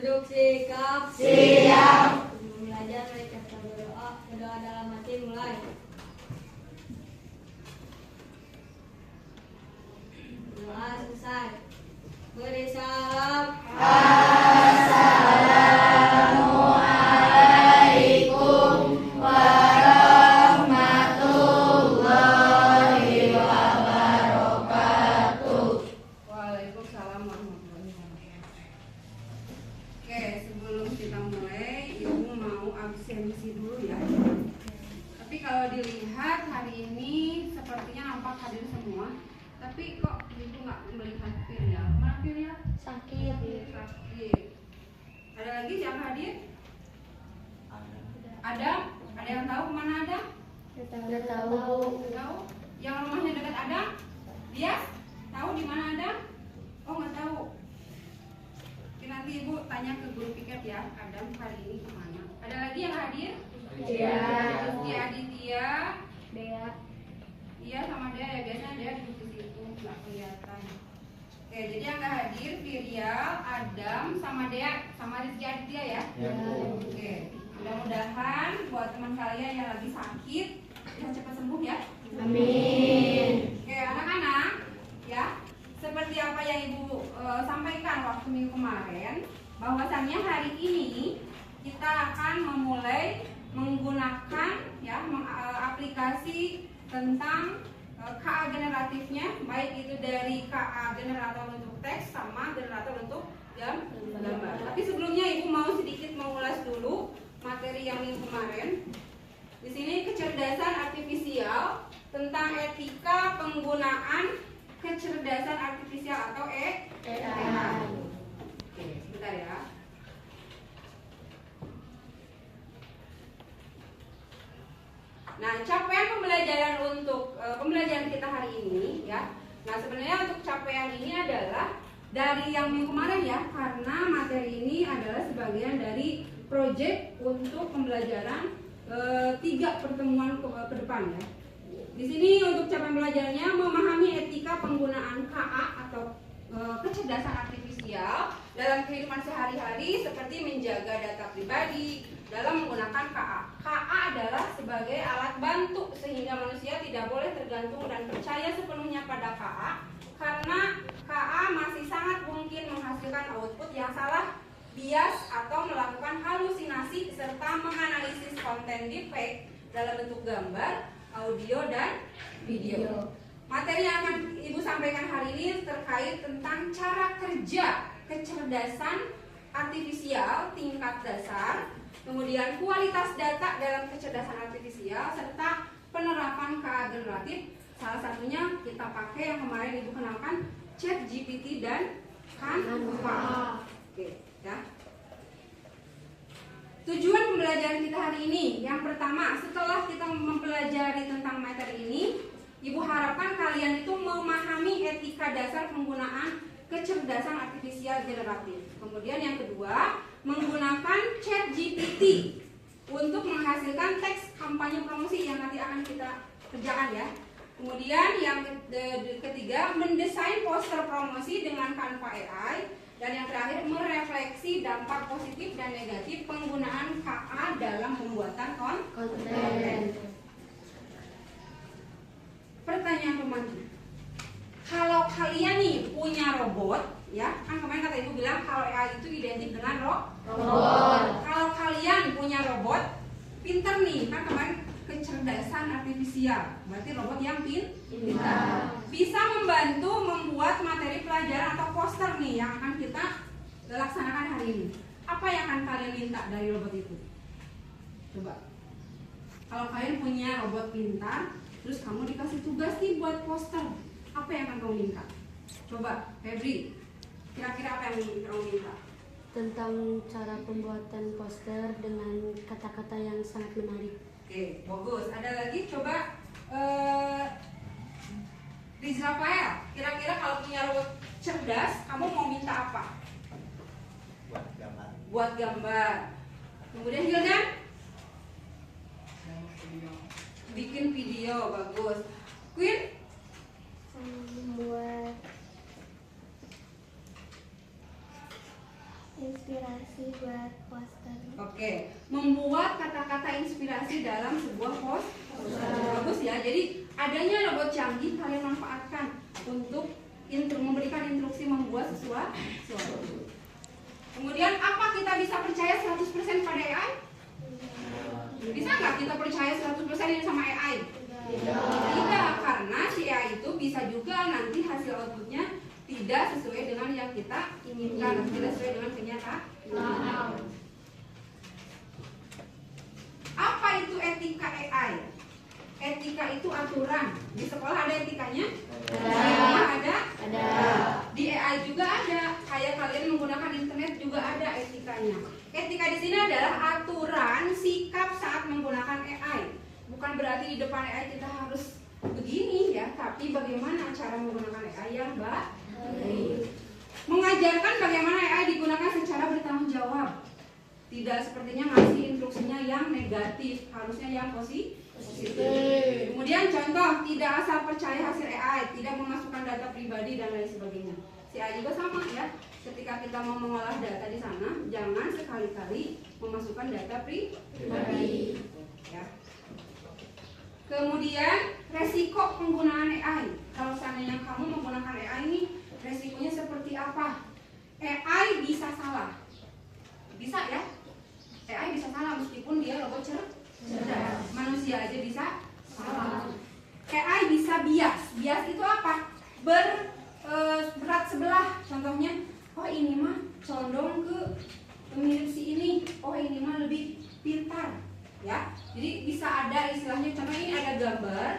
Duduk sikap. Siap. Sebelum belajar mereka berdoa. Berdoa dalam hati mulai. Doa selesai. Beri salam. Assalamualaikum warahmatullahi wabarakatuh. Waalaikumsalam warahmatullahi wabarakatuh. Oke, sebelum kita mulai, Ibu mau absensi dulu ya. Tapi kalau dilihat hari ini sepertinya nampak hadir semua. Tapi kok Ibu nggak melihat Firya? Mana Firya? Sakit. Sakit. Ada lagi yang hadir? Ada? Ada yang tahu kemana ada? Sudah tahu. Tahu? Yang rumahnya dekat ada? Dia? Tahu di mana ada? Oh, nggak tahu. Oke, nanti Ibu tanya ke guru piket ya. Adam hari ini kemana? Ada lagi yang hadir? Iya. Rizky Aditya. Dea. Iya, sama dia ya. Biasanya dia duduk di situ, nggak kelihatan. Oke, jadi yang nggak hadir Virial, Adam, sama Dea, sama Rizky Aditya ya. Oke, mudah-mudahan buat teman kalian yang lagi sakit bisa cepat sembuh ya. Amin. Oke, anak-anak, ya, seperti apa yang Ibu sampaikan waktu minggu kemarin, bahwasannya hari ini kita akan memulai menggunakan ya aplikasi tentang KA generatifnya, baik itu dari KA generator untuk teks sama generator untuk gambar. Tapi sebelumnya Ibu mau sedikit mengulas dulu materi yang minggu kemarin. Di sini kecerdasan artifisial tentang etika penggunaan kecerdasan artifisial atau AI. Oke, sebentar ya. Nah, capaian pembelajaran untuk pembelajaran kita hari ini ya. Nah, sebenarnya untuk capaian ini adalah dari yang minggu kemarin ya, karena materi ini adalah sebagian dari proyek untuk pembelajaran 3 pertemuan ke depan ya. Di sini untuk capaian belajarnya memahami etika penggunaan KA atau kecerdasan artifisial dalam kehidupan sehari-hari seperti menjaga data pribadi dalam menggunakan KA. KA adalah sebagai alat bantu sehingga manusia tidak boleh tergantung dan percaya sepenuhnya pada KA karena KA masih sangat mungkin menghasilkan output yang salah, bias atau melakukan halusinasi serta menganalisis konten deepfake dalam bentuk gambar, audio dan video. Materi yang akan Ibu sampaikan hari ini terkait tentang cara kerja kecerdasan artifisial tingkat dasar, kemudian kualitas data dalam kecerdasan artifisial, serta penerapan KA generatif. Salah satunya kita pakai yang kemarin Ibu kenalkan, ChatGPT dan Canva. Oke, ya. Tujuan pembelajaran kita hari ini, yang pertama, setelah kita mempelajari tentang materi ini, Ibu harapkan kalian itu memahami etika dasar penggunaan kecerdasan artifisial generatif. Kemudian yang kedua, menggunakan ChatGPT untuk menghasilkan teks kampanye promosi yang nanti akan kita kerjakan ya. Kemudian yang ketiga, mendesain poster promosi dengan Canva AI. Dan yang terakhir, merefleksi dampak positif dan negatif penggunaan KA dalam pembuatan konten. Pertanyaan pemandu, kalau kalian nih punya robot, ya kan kemarin kata Ibu bilang kalau AI itu identik dengan robot. Kalau kalian punya robot, pinter nih, kan kemarin kecerdasan artifisial, berarti robot yang pintar, bisa membantu membuat materi pelajaran atau poster nih yang akan kita laksanakan hari ini. Apa yang akan kalian minta dari robot itu? Coba, kalau kalian punya robot pintar, terus kamu dikasih tugas nih buat poster, apa yang akan kamu minta? Coba, Febri, kira-kira apa yang kamu minta? Tentang cara pembuatan poster dengan kata-kata yang sangat menarik. Oke, bagus. Ada lagi? Coba Riz Rafael, kira-kira kalau punya robot cerdas, kamu mau minta apa? Buat gambar. Kemudian Hildan? Bikin video, bagus. Queen? Membuat inspirasi buat poster. Oke, membuat kata-kata inspirasi dalam sebuah poster. Bagus ya. Jadi adanya robot canggih kalian manfaatkan untuk memberikan instruksi membuat sesuatu. Kemudian apa kita bisa percaya 100% pada AI? Bisa nggak kita percaya 100% ini sama AI? Tidak, karena si AI itu bisa juga nanti hasil outputnya tidak sesuai dengan yang kita inginkan, tidak sesuai dengan kenyataan. Apa itu etika AI? Etika itu aturan. Di sekolah ada etikanya? Ada. Di AI juga ada. Kayak kalian menggunakan internet juga ada etikanya. Etika di sini adalah aturan sikap saat menggunakan AI. Bukan berarti di depan AI kita harus begini ya, tapi bagaimana cara menggunakan AI yang baik. Mengajarkan bagaimana AI digunakan secara bertanggung jawab. Tidak sepertinya ngasih instruksinya yang negatif, harusnya yang positif. Kemudian contoh, tidak asal percaya hasil AI, tidak memasukkan data pribadi dan lain sebagainya. Si AI juga sama ya. Ketika kita mau mengolah data di sana, jangan sekali-kali memasukkan data pribadi. Ya. Kemudian resiko penggunaan AI. Kalau seandainya kamu menggunakan AI ini, resikonya seperti apa? AI bisa salah. Bisa ya? AI bisa salah meskipun dia robot cerdas. Manusia aja bisa salah. AI bisa bias. Bias itu apa? Berat sebelah. Contohnya, oh ini mah condong ke mirip si ini. Oh ini mah lebih pintar. Ya, jadi bisa ada istilahnya. Contohnya ini ada gambar.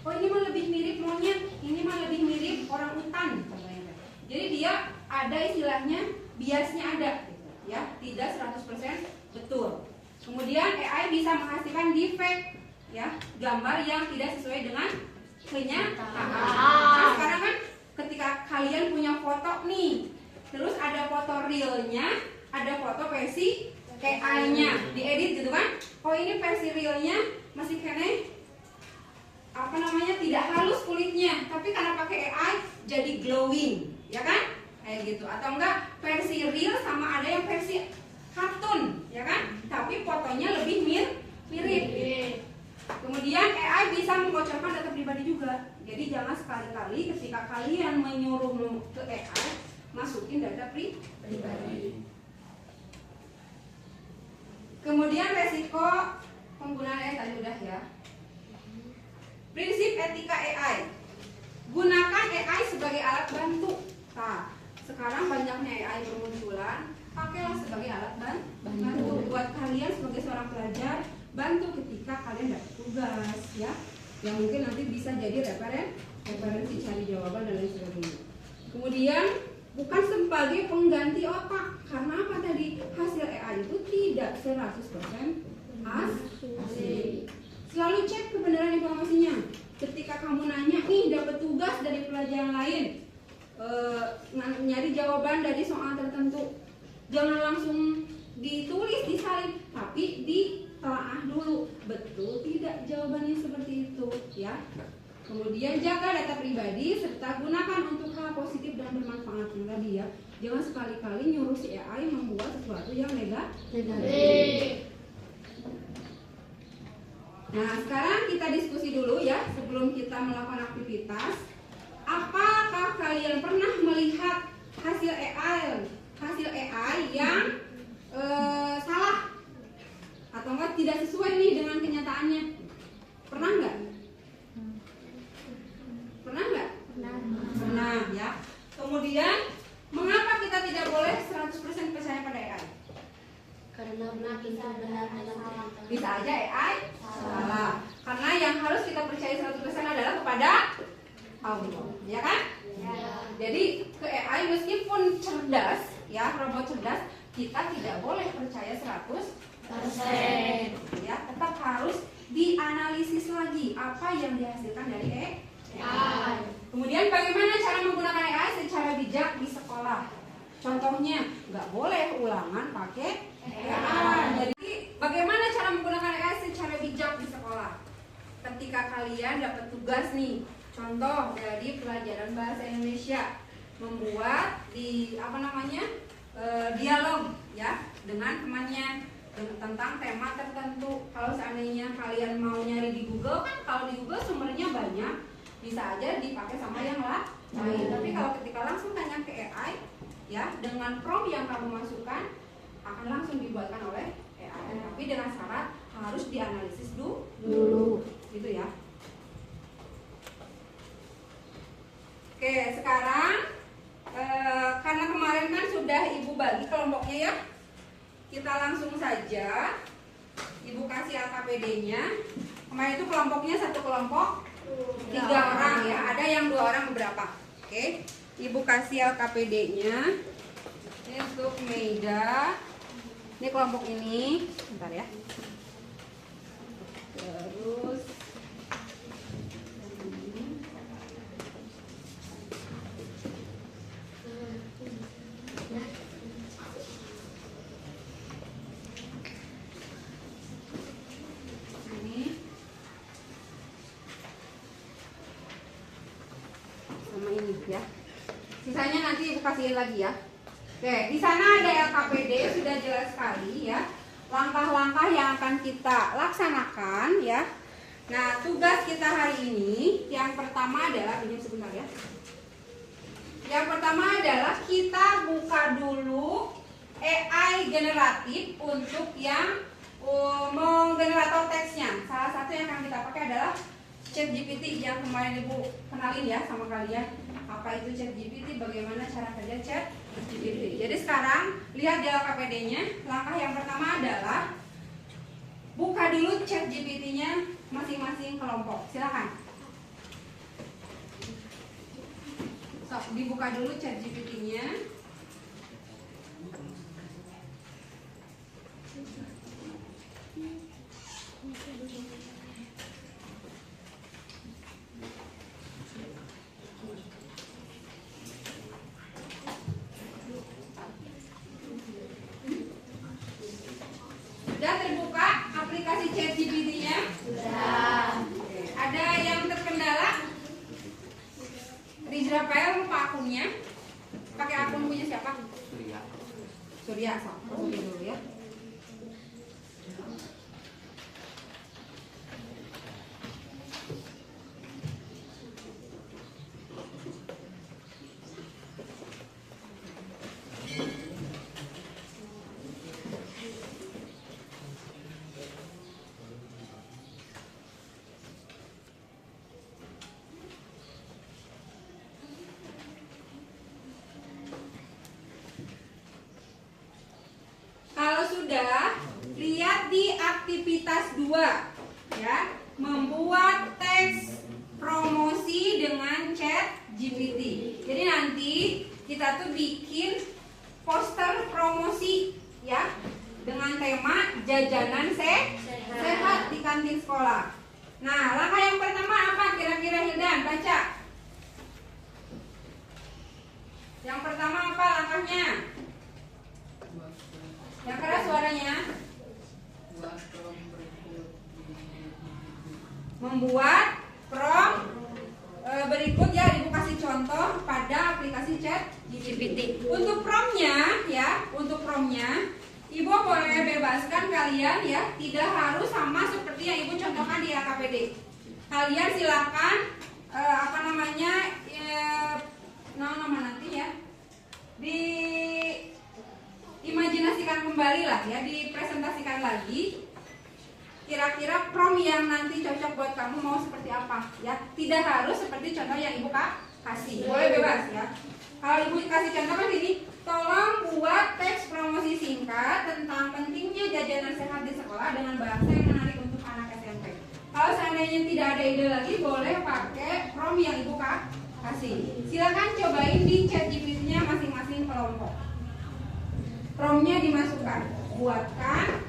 Oh ini mah lebih mirip monyet. Ini mah lebih mirip orang utan. Contohnya. Jadi dia ada istilahnya biasnya ada. Ya, tidak 100% betul. Kemudian AI bisa menghasilkan defect, ya, gambar yang tidak sesuai dengan kenyataan. Nah, sekarang kan ketika kalian punya foto nih, terus ada foto realnya, ada foto versi AI-nya, diedit gitu kan? Oh ini versi realnya masih kene tidak halus kulitnya, tapi karena pakai AI jadi glowing, ya kan? Kayak gitu. Atau enggak versi real sama ada yang versi kartun, ya kan? Tapi fotonya lebih mirip. Kemudian AI bisa membocorkan data pribadi juga. Jadi jangan sekali-kali ketika kalian menyuruh ke AI masukin data pribadi. Kemudian resiko penggunaan AI tadi udah ya. Prinsip etika AI. Gunakan AI sebagai alat bantu. Nah, sekarang banyaknya AI bermunculan, pakailah sebagai alat bantu buat kalian sebagai seorang pelajar, bantu ketika kalian dapat tugas ya, yang mungkin nanti bisa jadi referensi cari jawaban dan lain sebagainya. Kemudian bukan sebagai pengganti otak, karena apa tadi, hasil AI itu tidak 100% asli. Selalu cek kebenaran informasinya. Ketika kamu nanya nih dapat tugas dari pelajaran lain, nyari jawaban dari soal tertentu, jangan langsung ditulis disalin, tapi ditelaah dulu betul tidak jawabannya seperti itu ya. Kemudian jaga data pribadi serta gunakan untuk hal positif dan bermanfaat. Tadi ya, jangan sekali-kali nyuruh si AI membuat sesuatu yang negatif. Nah, sekarang kita diskusi dulu ya sebelum kita melakukan aktivitas. Apakah kalian pernah melihat hasil AI yang salah atau enggak tidak sesuai nih dengan kenyataannya? Pernah nggak? Pernah ya. Kemudian mengapa kita tidak boleh 100% percaya pada AI? Karena belum tentu benar dalam kenyataan. Bisa aja AI salah. Karena yang harus kita percaya 100% adalah kepada Allah, ya kan? Ya. Jadi ke AI meskipun cerdas, ya robot cerdas, kita tidak boleh percaya 100%. Ya, tetap harus dianalisis lagi apa yang dihasilkan dari AI. Kemudian bagaimana cara menggunakan AI secara bijak di sekolah? Contohnya, nggak boleh ulangan pakai AI. Jadi bagaimana cara menggunakan AI secara bijak di sekolah? Ketika kalian dapat tugas nih, contoh dari pelajaran bahasa Indonesia, membuat di dialog ya dengan temannya tentang tema tertentu. Kalau seandainya kalian mau nyari di Google, kan kalau di Google sumbernya banyak, bisa aja dipakai sama yang lain. Tapi kalau ketika langsung tanya ke AI ya, dengan prompt yang kamu masukkan akan langsung dibuatkan oleh AI. Tapi dengan syarat harus dianalisis dulu gitu ya. Oke, sekarang karena kemarin kan sudah Ibu bagi kelompoknya ya, kita langsung saja Ibu kasih LKPD-nya. Kemarin itu kelompoknya satu kelompok 3 orang ya, ada yang 2 orang beberapa. Oke, Ibu kasih LKPD-nya. Ini untuk Meida. Ini kelompok ini, bentar ya. Terus ya. Sisanya nanti Ibu kasihin lagi ya. Oke, di sana ada LKPD sudah jelas sekali ya. Langkah-langkah yang akan kita laksanakan ya. Nah, tugas kita hari ini yang pertama adalah pinjam sebentar ya. Yang pertama adalah kita buka dulu AI generatif untuk yang menggenerator teksnya. Salah satu yang akan kita pakai adalah ChatGPT yang kemarin Ibu kenalin ya sama kalian. Apa itu ChatGPT, bagaimana cara kerja ChatGPT. Jadi sekarang lihat di LKPD-nya. Langkah yang pertama adalah buka dulu ChatGPT-nya masing-masing kelompok. Silakan. So, dibuka dulu ChatGPT-nya. Sudah terbuka aplikasi ChatGPT-nya? Sudah. Ada yang terkendala? Di Israel lupa akunnya. Pakai akun punya siapa? Surya. Oke dulu ya. Sudah, lihat di aktivitas 2 ya, membuat teks promosi dengan ChatGPT. Jadi nanti kita tuh bikin poster promosi ya dengan tema jajanan sehat di kantin sekolah. Nah, langkah yang pertama apa kira-kira Hildan? Baca. Yang pertama apa langkahnya? Yang keras suaranya. Membuat prompt berikut ya, Ibu kasih contoh pada aplikasi ChatGPT. Untuk promptnya ya, Ibu boleh bebaskan kalian ya, tidak harus sama seperti yang Ibu contohkan di LKPD. Kalian silakan nama nanti ya, imajinasikan kembali lah ya, dipresentasikan lagi kira-kira prompt yang nanti cocok buat kamu mau seperti apa ya. Tidak harus seperti contoh yang Ibu kasih, boleh bebas ya. Kalau Ibu kasih contoh kan ini, tolong buat teks promosi singkat tentang pentingnya jajanan sehat di sekolah dengan bahasa yang menarik untuk anak SMP. Kalau seandainya tidak ada ide lagi, boleh pakai prompt yang Ibu kasih. Silakan cobain di ChatGPT-nya masing-masing kelompok. Prompt-nya dimasukkan, buatkan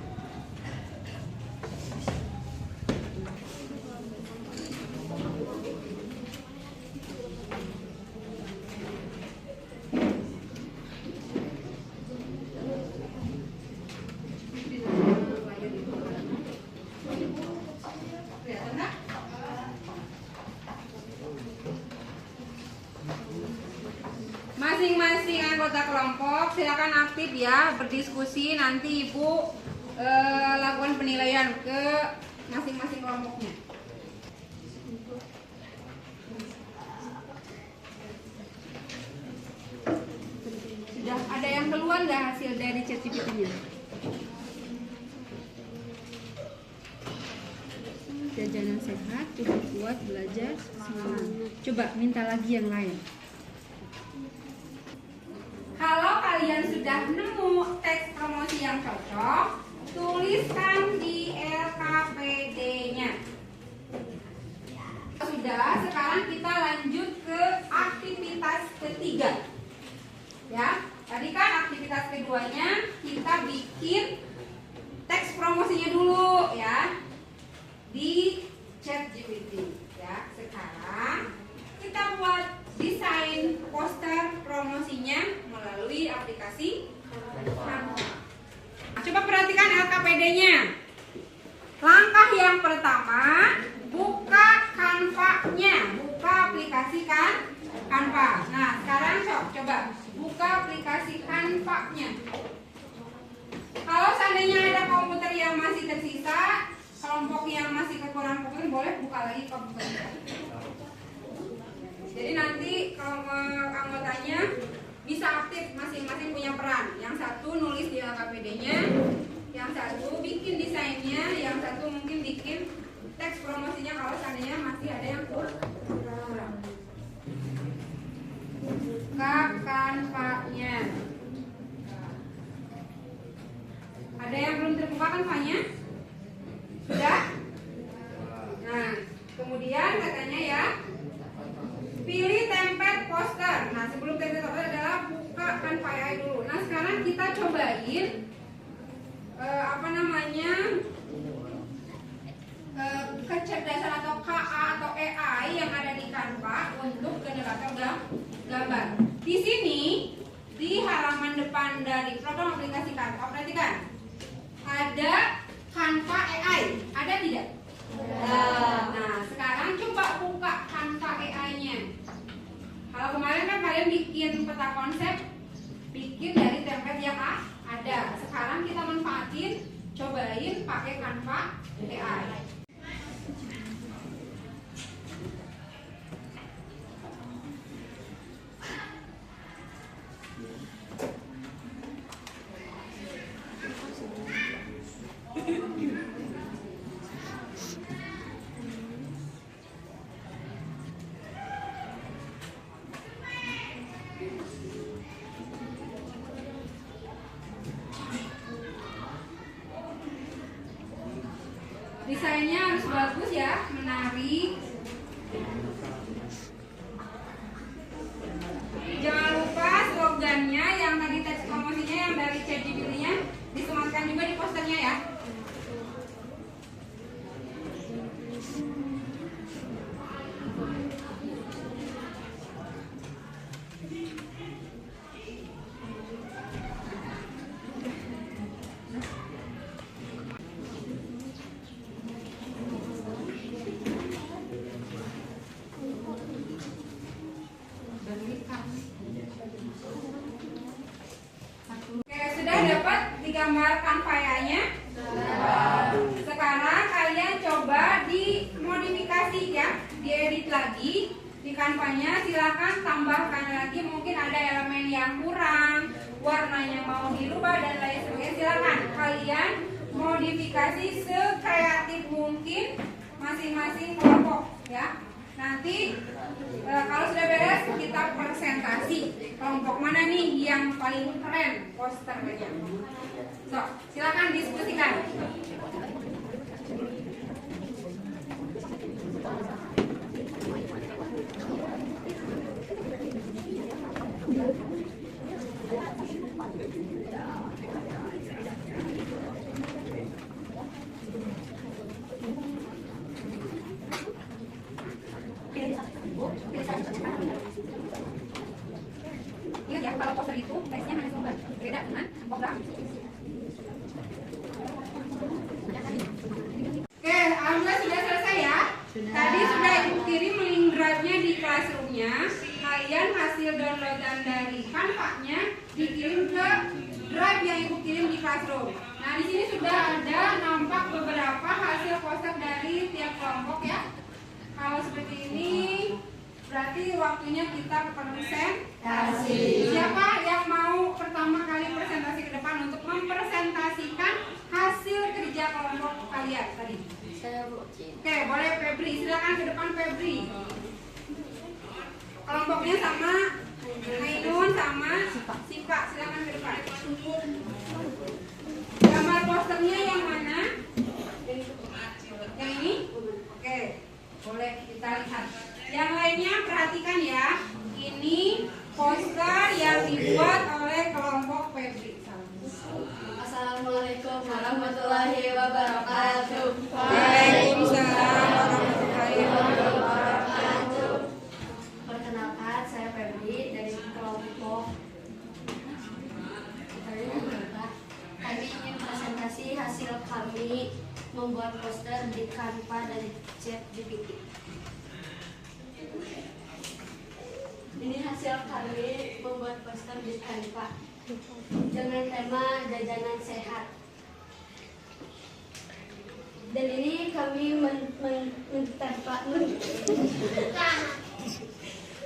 masing-masing anggota anggota kelompok silakan aktif ya, berdiskusi. Nanti Ibu lakukan penilaian ke masing-masing kelompoknya. Sudah ada yang keluar nggak hasil dari ChatGPT-nya? Jajanan sehat, tubuh kuat, belajar semangat. Coba minta lagi yang lain. Kalau kalian sudah nemu teks promosi yang cocok, tuliskan di LKPD-nya. Sudah, sekarang kita lanjut ke aktivitas ketiga. Ya, tadi kan aktivitas keduanya kita bikin teks promosinya dulu ya di ChatGPT. Ya, sekarang kita buat desain poster promosinya melalui aplikasi Canva. Coba perhatikan LKPD-nya. Langkah yang pertama, buka Canva-nya, buka aplikasi Canva. Nah, sekarang coba buka aplikasi Canva-nya. Kalau seandainya ada komputer yang masih tersisa, kelompok yang masih kekurangan komputer, boleh buka lagi komputernya. Jadi nanti anggotanya bisa aktif, masing-masing punya peran. Yang satu nulis di LKPD-nya, yang satu bikin desainnya, yang satu mungkin bikin teks promosinya kalau seandainya masih ada yang kurang. Buka Canva-nya. Ada yang belum terbuka Canva-nya? Sudah? Nah, kemudian katanya ya, pilih template poster. Nah, sebelum template poster adalah buka Canva AI dulu. Nah, sekarang kita cobain kecerdasan atau KA atau AI yang ada di Canva untuk generator gambar. Di sini di halaman depan dari program aplikasi Canva, perhatikan ada Canva AI, ada tidak? Nah, sekarang coba buka Canva AI-nya. Kalau kemarin kan kalian bikin peta konsep, bikin dari template yang ada. Sekarang kita manfaatin, cobain pakai Canva AI. Desainnya harus bagus ya, menarik. Jangan lupa slogannya yang tadi teks promosinya yang dari ChatGPT-nya disematkan juga di posternya ya. Oke, sudah dapat digambarkan file-nya? Sekarang kalian coba dimodifikasi ya, diedit lagi di Canva-nya. Silakan tambahkan lagi, mungkin ada elemen yang kurang, warnanya mau dirubah dan lain sebagainya. Silakan kalian modifikasi sekreatif mungkin masing-masing kelompok ya. Nanti kalau sudah beres kita presentasi kelompok mana nih yang paling keren posternya. So, silakan diskusikan. Ingat ya, kalau poster itu teksnya hanya sumber, beda dengan program. Oke, alhamdulillah sudah selesai ya. Tadi sudah Ibu kirim link drive-nya di Classroom-nya. Kalian hasil downloadan dari Canva-nya Classroom. Nah, di sini sudah ada nampak beberapa hasil poster dari tiap kelompok ya. Kalau seperti ini, berarti waktunya kita presentasi. Siapa yang mau pertama kali presentasi ke depan untuk mempresentasikan hasil kerja kelompok kalian tadi? Saya mau cek. Oke, boleh Febri. Silakan ke depan Febri. Kelompoknya sama Ainun sama Sipa. Silakan ke depan. Gambar posternya yang mana? Yang ini? Oke, boleh kita lihat. Yang lainnya perhatikan ya. Ini poster yang dibuat oleh kelompok Febri. Assalamualaikum warahmatullahi wabarakatuh. Waalaikumsalam warahmatullahi wabarakatuh. Perkenalkan, saya Febri dari kelompok. Kami ingin presentasi hasil kami membuat poster di Canva dan ChatGPT. Ini hasil kami membuat poster di Canva dengan tema jajanan sehat. Dan ini kami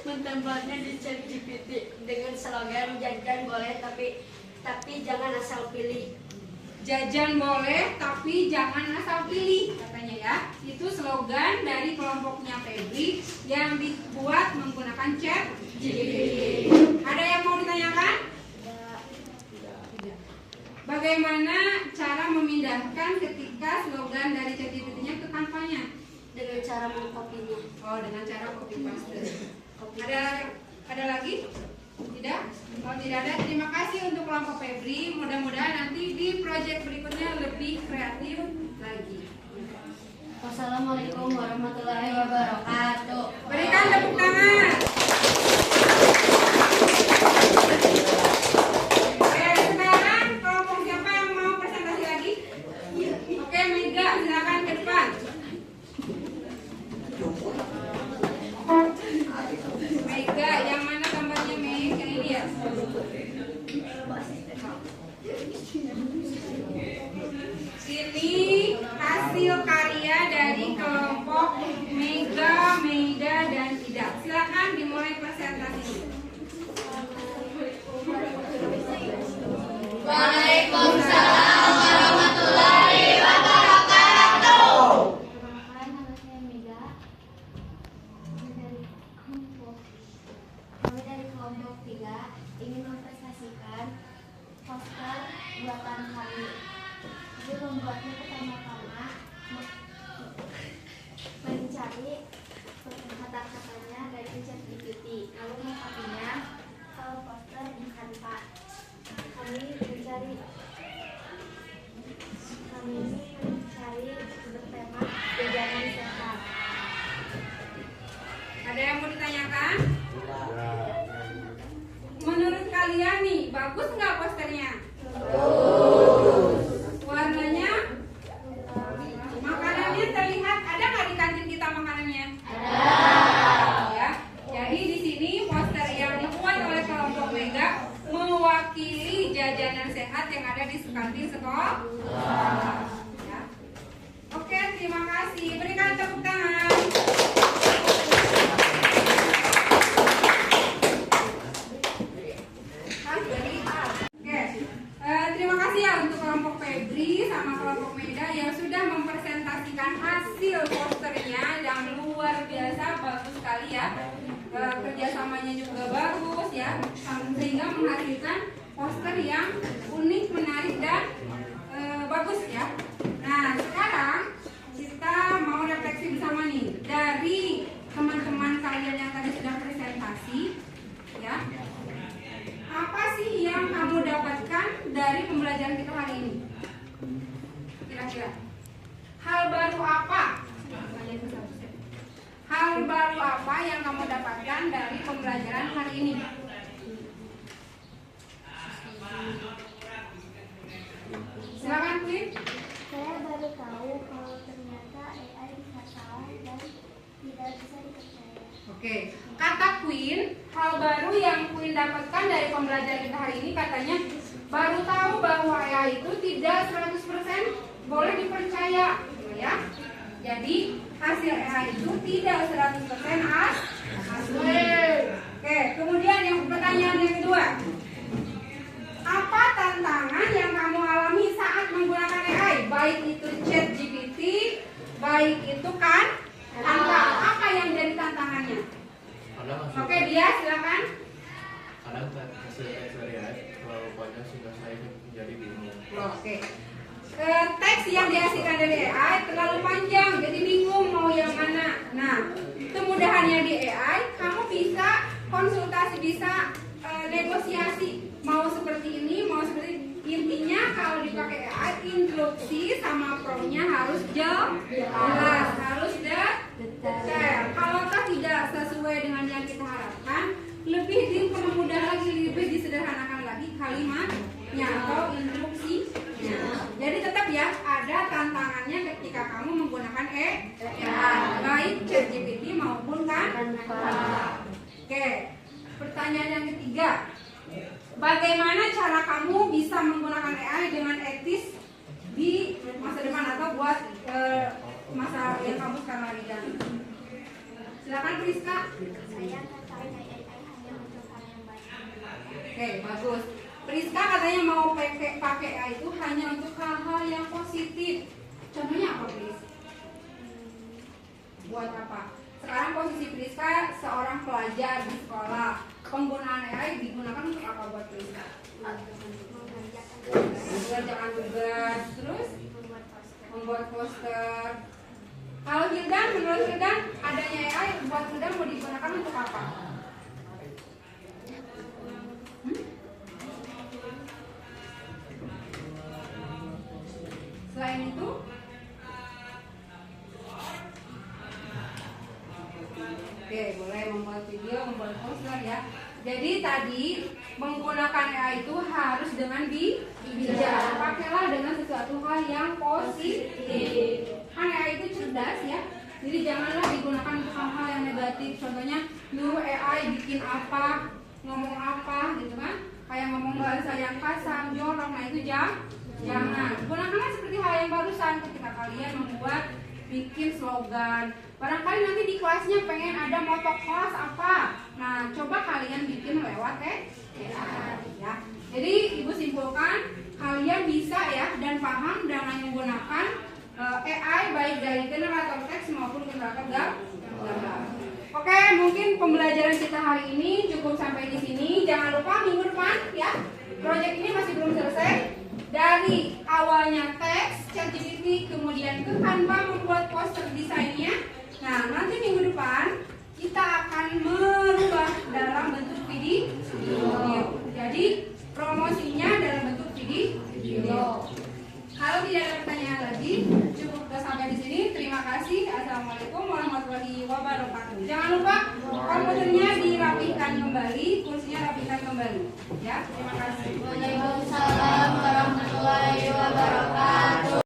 mentempatnya di ChatGPT dengan slogan jajan boleh tapi jangan asal pilih. Jajan boleh tapi jangan asal pilih katanya ya. Itu slogan dari kelompoknya Febri yang dibuat menggunakan ChatGPT. Ada yang mau ditanyakan? Bagaimana cara memindahkan ketika slogan dari ChatGPT-nya ke Canva-nya? Dengan cara mengkopinya. Oh, dengan cara copy paste. Ada lagi? Tidak? Kalau tidak ada, terima kasih untuk kelompok Febri. Mudah-mudahan nanti di proyek berikutnya lebih kreatif lagi. Wassalamualaikum warahmatullahi wabarakatuh. Berikan tepuk tangan. Oke, sekarang kelompok siapa yang mau presentasi lagi? Oke, Mega, silakan ke depan. Mega, yang mana gambarnya Meg? Yang ini ya? Ini hasil karya dari kelompok Mega, Meida, dan Ida. Silakan dimulai presentasi. Waalaikumsalam warahmatullahi wabarakatuh. Perkenalkan, nama saya Mega. Kami dari kelompok 3 ingin mempresentasikan poster buatan kami. Jadi membuatnya pertama-tama mencari kata-katanya dari ChatGPT, lalu mengkopinya ke poster di Canva. Kami mencari bertema jajanan sehat. Ada yang mau ditanyakan? Menurut kalian nih, bagus nggak posternya? Warnanya? Makanannya terlihat ada nggak di kantin kita makanannya? Ada. Ya. Jadi di sini poster yang dibuat oleh kelompok Mega mewakili jajanan sehat yang ada di kantin sekolah. Ya. Oke, terima kasih. Berikan tepuk tangan. Terima kasih ya untuk kelompok Febri sama kelompok Meda yang sudah mempresentasikan hasil posternya yang luar biasa, bagus sekali ya. Kerjasamanya juga bagus ya, sehingga menghasilkan poster yang unik, menarik dan bagus ya. Nah, sekarang kita mau refleksi bersama nih dari teman-teman kalian yang tadi sudah presentasi ya. Apa sih yang kamu dapatkan dari pembelajaran kita hari ini? Kira-kira hal baru apa? Hal baru apa yang kamu dapatkan dari pembelajaran hari ini? Silakan, Queen. Saya baru tahu kalau ternyata AI bisa salah dan tidak bisa dipercaya. Oke, kata Queen, hal baru yang Queen dapatkan dari pembelajaran kita hari ini ini katanya baru tahu bahwa AI itu tidak 100% boleh dipercaya, gitu ya. Jadi hasil AI itu tidak 100% asli. Oke, kemudian yang pertanyaan yang kedua. Apa tantangan yang kamu alami saat menggunakan AI? Baik itu ChatGPT, baik itu kan Canva. Apa yang jadi tantangannya? Oke, dia silakan. Kadang hasil teks dari AI terlalu banyak sehingga saya menjadi bingung. Oke. Teks yang dihasilkan dari AI terlalu panjang, jadi bingung mau yang mana. Nah, kemudahannya di AI, kamu bisa konsultasi, bisa negosiasi. Mau seperti ini, mau seperti ini. Intinya kalau dipakai AI, instruksi sama prompt-nya harus jelas, harus detail. Kalau tidak sesuai dengan yang kita harapkan, lebih dipermudah lagi, lebih disederhanakan lagi kalimatnya atau instruksinya. Jadi tetap ya ada tantangannya ketika kamu menggunakan AI, baik ChatGPT maupun kan. Oke, pertanyaan yang ketiga. Bagaimana cara kamu bisa menggunakan AI dengan etis di masa depan atau buat masa yang kamu sekarang lagi jalani? Silakan Priska. Saya tertarik AI hanya untuk hal yang baik. Oke, bagus. Priska katanya mau pakai AI itu hanya untuk hal-hal yang positif. Contohnya apa, Pris? Buat apa? Sekarang posisi Priska seorang pelajar di sekolah. Penggunaan AI digunakan untuk apa buat Priska? Mengerjakan tugas, terus membuat poster. Kalau Hildan, menurut Hildan, adanya AI buat Hildan mau digunakan untuk apa? Selain itu, oke, boleh membuat video, membuat poster ya. Jadi tadi menggunakan AI itu harus dengan bijak. Pakailah dengan sesuatu hal yang positif. Kan AI itu cerdas ya. Jadi janganlah digunakan untuk hal-hal yang negatif. Contohnya nyuruh AI bikin apa, ngomong apa gitu kan. Kayak ngomong bahasa yang kasar, jorok, nah itu jangan. Gunakanlah seperti hal yang barusan ketika kalian membuat bikin slogan. Barangkali nanti di kelasnya pengen ada moto kelas apa. Nah, coba kalian bikin lewat AI ya. Jadi Ibu simpulkan kalian bisa ya dan paham dengan menggunakan AI baik dari generator teks maupun generator gambar. Oke, mungkin pembelajaran kita hari ini cukup sampai di sini. Jangan lupa minggu depan ya. Proyek ini masih belum selesai. Dari awalnya teks, ChatGPT, kemudian ke Canva membuat poster desainnya. Nah, nanti minggu depan kita akan merubah dalam bentuk video. Jadi promosinya dalam bentuk video. Kalau tidak ada pertanyaan lagi, cukup sampai di sini. Terima kasih. Assalamualaikum warahmatullahi wabarakatuh. Jangan lupa komputernya dirapihkan kembali, kursinya rapihkan kembali. Ya, terima kasih. Waalaikumsalam.